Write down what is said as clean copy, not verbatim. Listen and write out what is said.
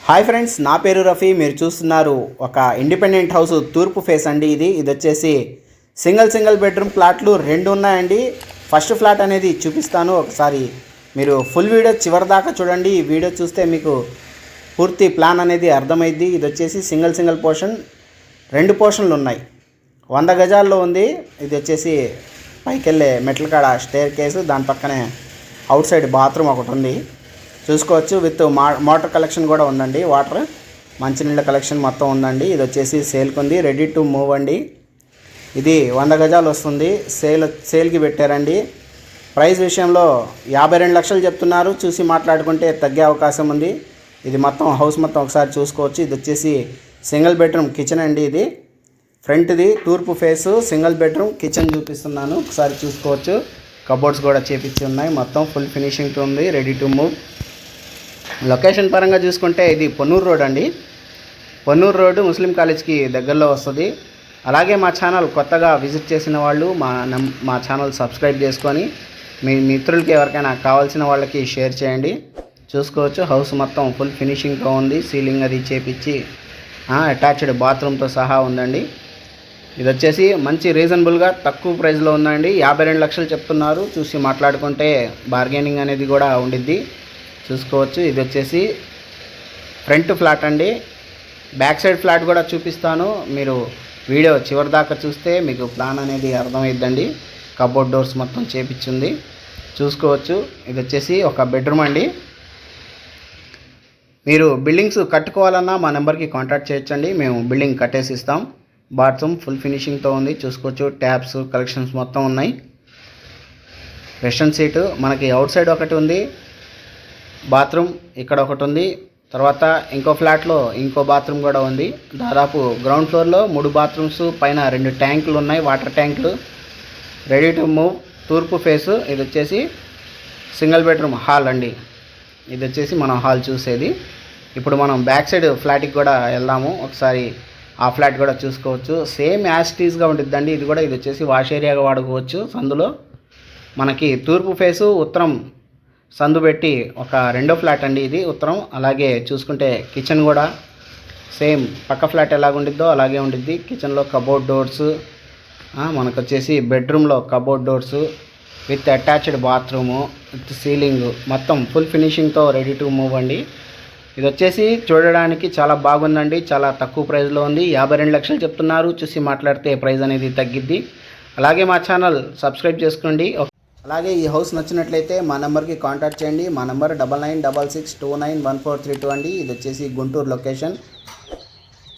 Hi friends, నా పేరు రఫీ. మీరు చూస్తున్నారు ఒక ఇండిపెండెంట్ హౌస్ తూర్పు ఫేస్ అండి. ఇది వచ్చేసి సింగిల్ బెడ్రూమ్ ప్లాట్లు రెండు ఉన్నాయండి. ఫస్ట్ ఫ్లాట్ అనేది చూపిస్తాను, ఒకసారి మీరు ఫుల్ వీడియో చివరి దాకా చూడండి. ఈ వీడియో చూస్తే మీకు పూర్తి ప్లాన్ అనేది అర్థమైద్ది. ఇది వచ్చేసి సింగిల్ పోర్షన్, రెండు పోర్షన్లు ఉన్నాయి. 100 గజాల్లో ఉంది. ఇది వచ్చేసి పైకి వెళ్ళే మెట్ల కాడ స్టేర్ కేసు, దాని పక్కనే అవుట్ సైడ్ బాత్రూమ్ ఒకటి ఉంది, చూసుకోవచ్చు. విత్ మోటార్ కలెక్షన్ కూడా ఉందండి. వాటర్ మంచినీళ్ళ కలెక్షన్ మొత్తం ఉందండి. ఇది వచ్చేసి సేల్కి ఉంది, రెడీ టు మూవ్ అండి. ఇది 100 గజాలు వస్తుంది. సేల్కి పెట్టారండి. ప్రైస్ విషయంలో 52 లక్షలు చెప్తున్నారు. చూసి మాట్లాడుకుంటే తగ్గే అవకాశం ఉంది. ఇది మొత్తం హౌస్ మొత్తం ఒకసారి చూసుకోవచ్చు. ఇది వచ్చేసి సింగిల్ బెడ్రూమ్ కిచెన్ అండి. ఇది ఫ్రంట్ది తూర్పు ఫేసు సింగిల్ బెడ్రూమ్ కిచెన్ చూపిస్తున్నాను, ఒకసారి చూసుకోవచ్చు. కబోర్డ్స్ కూడా చేపించి ఉన్నాయి. మొత్తం ఫుల్ ఫినిషింగ్తో ఉంది, రెడీ టు మూవ్. లొకేషన్ పరంగా చూసుకుంటే ఇది పొన్నూరు రోడ్ అండి. పొన్నూరు రోడ్డు ముస్లిం కాలేజ్కి దగ్గరలో వస్తుంది. అలాగే మా ఛానల్ కొత్తగా విజిట్ చేసిన వాళ్ళు మా ఛానల్ సబ్స్క్రైబ్ చేసుకొని మీ మిత్రులకి ఎవరికైనా కావాల్సిన వాళ్ళకి షేర్ చేయండి. చూసుకోవచ్చు, హౌస్ మొత్తం ఫుల్ ఫినిషింగ్తో ఉంది. సీలింగ్ అది చేపించి అటాచ్డ్ బాత్రూమ్తో సహా ఉందండి. ఇది వచ్చేసి మంచి రీజనబుల్గా తక్కువ ప్రైస్లో ఉందండి. 52 లక్షలు చెప్తున్నారు. చూసి మాట్లాడుకుంటే బార్గెనింగ్ అనేది కూడా ఉండిద్ది, చూసుకోవచ్చు. ఇది వచ్చేసి ఫ్రంట్ ఫ్లాట్ అండి. బ్యాక్ సైడ్ ఫ్లాట్ కూడా చూపిస్తాను. మీరు వీడియో చివరి దాకా చూస్తే మీకు ప్లాన్ అనేది అర్థమైద్దండి. కబోర్డ్ డోర్స్ మొత్తం చేపించింది, చూసుకోవచ్చు. ఇది వచ్చేసి ఒక బెడ్రూమ్ అండి. మీరు బిల్డింగ్స్ కట్టుకోవాలన్నా మా నెంబర్కి కాంటాక్ట్ చేయొచ్చండి, మేము బిల్డింగ్ కట్టేసి ఇస్తాం. బాత్రూమ్ ఫుల్ ఫినిషింగ్తో ఉంది, చూసుకోవచ్చు. ట్యాప్స్ కలెక్షన్స్ మొత్తం ఉన్నాయి. వెస్టర్న్ సీటు మనకి అవుట్ సైడ్ ఒకటి ఉంది. బాత్రూమ్ ఇక్కడ ఒకటి ఉంది. తర్వాత ఇంకో ఫ్లాట్లో ఇంకో బాత్రూమ్ కూడా ఉంది. దాదాపు గ్రౌండ్ ఫ్లోర్లో 3 బాత్రూమ్స్, పైన 2 ట్యాంకులు ఉన్నాయి, వాటర్ ట్యాంకులు. రెడీ టు మూవ్ తూర్పు ఫేసు. ఇది వచ్చేసి సింగిల్ బెడ్రూమ్ హాల్ అండి. ఇది వచ్చేసి మనం హాల్ చూసేది. ఇప్పుడు మనం బ్యాక్ సైడ్ ఫ్లాట్కి కూడా వెళ్దాము, ఒకసారి ఆ ఫ్లాట్ కూడా చూసుకోవచ్చు. సేమ్ యాస్టీస్గా ఉంటుందండి. ఇది వచ్చేసి వాష్ ఏరియాగా వాడుకోవచ్చు. సందులో మనకి తూర్పు ఫేసు, ఉత్తరం సందు పెట్టి ఒక రెండో ఫ్లాట్ అండి ఇది ఉత్తరం. అలాగే చూసుకుంటే కిచెన్ కూడా సేమ్ పక్క ఫ్లాట్ ఎలాగ ఉండిద్దో అలాగే ఉండిద్ది. కిచెన్లో కబోర్డ్ డోర్స్, మనకు వచ్చేసి బెడ్రూమ్లో cupboard doors with attached bathroom with ceiling, మొత్తం ఫుల్ ఫినిషింగ్తో రెడీ టు మూవ్ అండి. ఇది వచ్చేసి చూడడానికి చాలా బాగుందండి. చాలా తక్కువ ప్రైస్లో ఉంది. 52 లక్షలు చెప్తున్నారు. చూసి మాట్లాడితే ప్రైస్ అనేది తగ్గిద్ది. అలాగే మా ఛానల్ సబ్స్క్రైబ్ చేసుకోండి. అలాగే ఈ హౌస్ నచ్చినట్లయితే మా నెంబర్కి కాంటాక్ట్ చేయండి. మా నెంబర్ 9966291432 అండి. ఇది వచ్చేసి గుంటూరు లొకేషన్.